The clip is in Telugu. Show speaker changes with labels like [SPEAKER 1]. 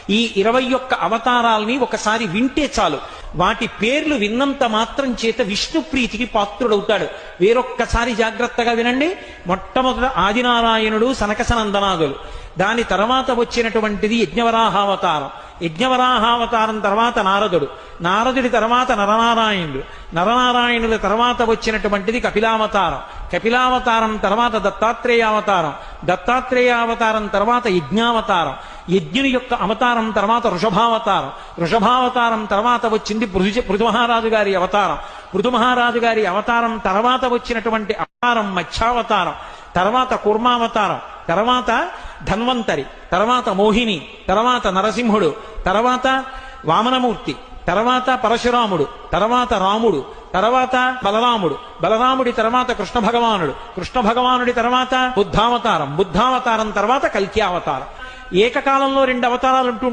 [SPEAKER 1] ఈ 21 అవతారాల్ని ఒకసారి వింటే చాలు, వాటి పేర్లు విన్నంత మాత్రం చేత విష్ణు ప్రీతికి పాత్రుడవుతాడు. వేరొక్కసారి జాగ్రత్తగా వినండి. మొట్టమొదట ఆదినారాయణుడు, సనకసనందనాదులు. దాని తర్వాత వచ్చినటువంటిది యజ్ఞవరాహావతారం. యజ్ఞవరాహావతారం తర్వాత నారదుడు. నారదుడి తర్వాత నరనారాయణుడు. నరనారాయణుల తర్వాత వచ్చినటువంటిది కపిలావతారం. కపిలావతారం తర్వాత దత్తాత్రేయావతారం. దత్తాత్రేయావతారం తర్వాత యజ్ఞావతారం. యజ్ఞుని యొక్క అవతారం తర్వాత వృషభావతారం. వృషభావతారం తర్వాత వచ్చింది పృథుమహారాజు గారి అవతారం. పృథుమహారాజు గారి అవతారం తర్వాత వచ్చినటువంటి అవతారం మత్స్యావతారం. తర్వాత కూర్మావతారం. తర్వాత ధన్వంతరి. తర్వాత మోహిని. తర్వాత నరసింహుడు. తర్వాత వామనమూర్తి. తర్వాత పరశురాముడు. తర్వాత రాముడు. తర్వాత బలరాముడు. బలరాముడి తర్వాత కృష్ణ భగవానుడు. కృష్ణ భగవానుడి తర్వాత బుద్ధావతారం. బుద్ధావతారం తర్వాత కల్కి అవతారం. ఏకకాలంలో 2 అవతారాలు ఉంటూ